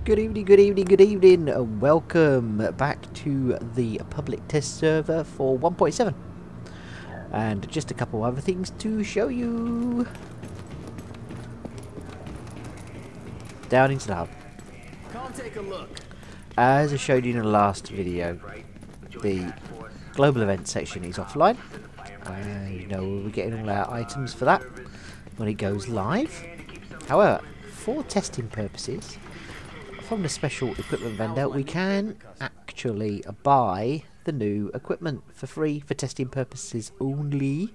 Good evening, good evening, good evening. Welcome back to the public test server for 1.7. And just a couple other things to show you. Down into the hub. Come take a look. As I showed you in the last video, the global event section is offline. You know, we'll be getting all our items for that when it goes live. However, for testing purposes, from the special equipment vendor, we can actually buy the new equipment for free for testing purposes only.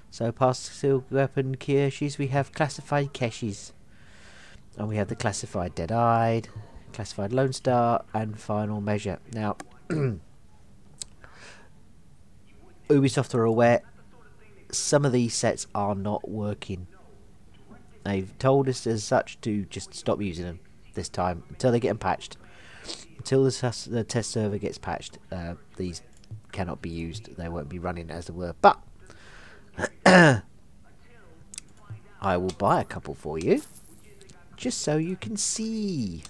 So past sealed weapon caches, we have classified caches, and we have the classified Dead-Eyed, classified Lone Star, and Final Measure. Now, Ubisoft are aware some of these sets are not working. They've told us as such to just stop using them this time until they get them patched. Until the test server gets patched, these cannot be used. They won't be running as they were. But I will buy a couple for you, just so you can see.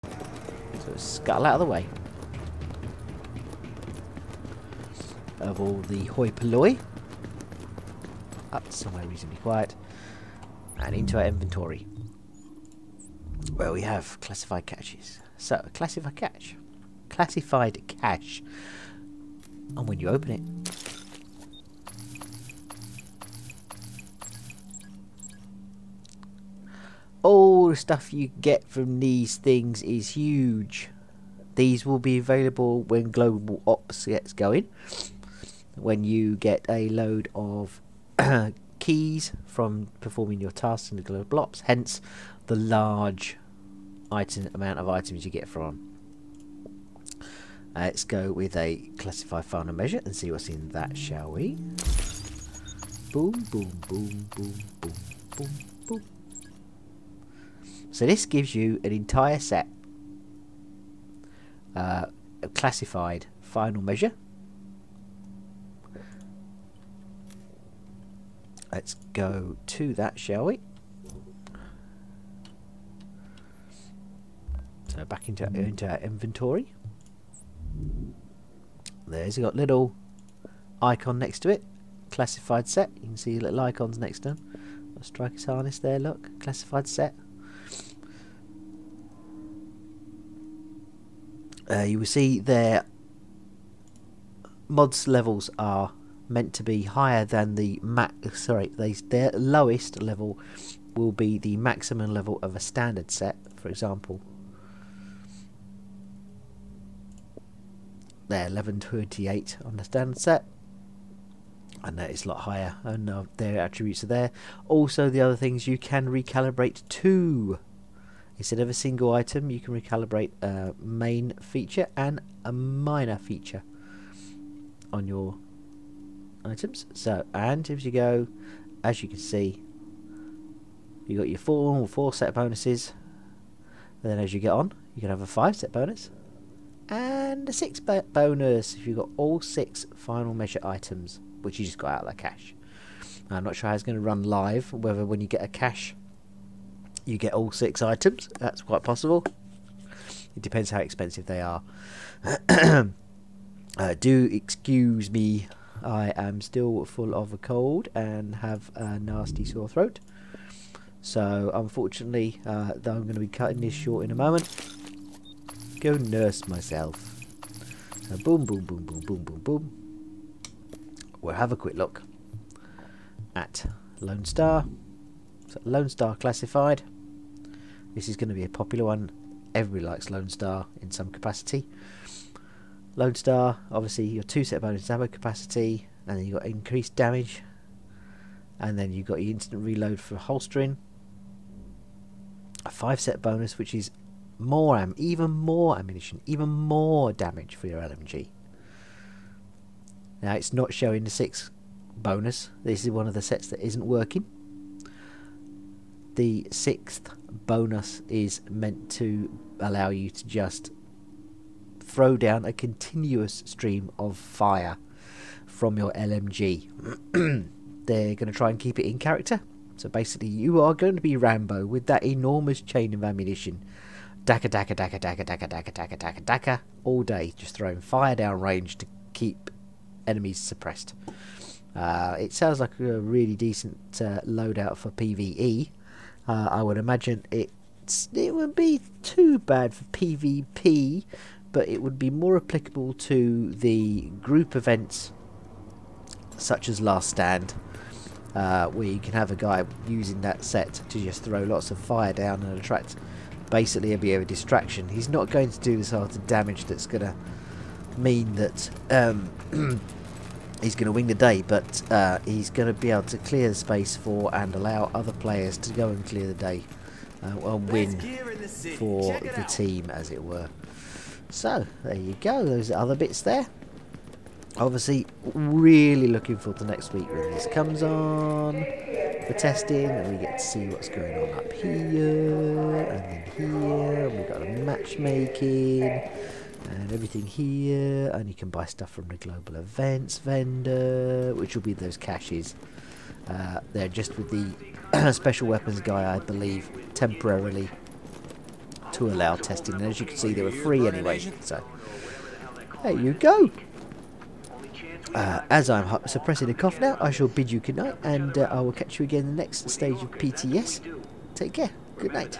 So scuttle out of the way of all the hoi polloi. Up to somewhere reasonably quiet, and into our inventory where we have classified caches. So classified cache, and when you open it, all the stuff you get from these things is huge. These will be available when global ops gets going, when you get a load of keys from performing your tasks in the global ops, hence the large amount of items you get from. Let's go with a classified final measure and see what's in that, shall we? Boom, boom, boom, boom, boom, boom, boom. So this gives you an entire set of classified final measure. Let's go to that, shall we? So back into our inventory. There's got little icon next to it. Classified set. You can see little icons next to them. A striker's harness there, look. Classified set. You will see their mods levels are meant to be higher than the their lowest level will be the maximum level of a standard set. For example, they're 1128 on the standard set, and that is a lot higher, and their attributes are there. Also, the other things you can recalibrate to. Instead of a single item, you can recalibrate a main feature and a minor feature on your items. So, and as you go, as you can see, you got your four set bonuses, and then as you get on, you can have a 5 set bonus and a 6 bonus if you've got all 6 final measure items, which you just got out of that cache. I'm not sure how it's going to run live, whether when you get a cache you get all 6 items. That's quite possible. It depends how expensive they are. Do excuse me, I am still full of a cold and have a nasty sore throat. So unfortunately, I'm going to be cutting this short in a moment. Go nurse myself. So boom, boom, boom, boom, boom, boom, boom. We'll have a quick look at Lone Star. So Lone Star classified. This is going to be a popular one. Everybody likes Lone Star in some capacity. Lone Star, obviously your 2 set bonus ammo capacity, and then you got increased damage, and then you got your instant reload for holstering, a 5 set bonus, which is even more ammunition, even more damage for your LMG. Now it's not showing the 6 bonus. This is one of the sets that isn't working. The 6th bonus is meant to allow you to just throw down a continuous stream of fire from your LMG. they're going to try and keep it in character. So basically, you are going to be Rambo with that enormous chain of ammunition. Daka, daka, daka, daka, daka, daka, daka, daka, daka, all day, just throwing fire down range to keep enemies suppressed. It sounds like a really decent loadout for PvE. I would imagine it wouldn't be too bad for PvP, but it would be more applicable to the group events such as Last Stand, where you can have a guy using that set to just throw lots of fire down and attract basically a bit of a distraction. He's not going to do the sort of damage that's going to mean that he's going to win the day, but he's going to be able to clear the space for and allow other players to go and clear the day and win for the team, as it were. So there you go, those are other bits there. Obviously really looking forward to next week when this comes on for testing, and we get to see what's going on up here and then here, and we've got a matchmaking and everything here, and you can buy stuff from the global events vendor, which will be those caches. They're just with the special weapons guy, I believe, temporarily to allow testing, and as you can see they were free anyway, so there you go. As I'm suppressing a cough now, I shall bid you good night, and I will catch you again in the next stage of PTS. Take care. Good night.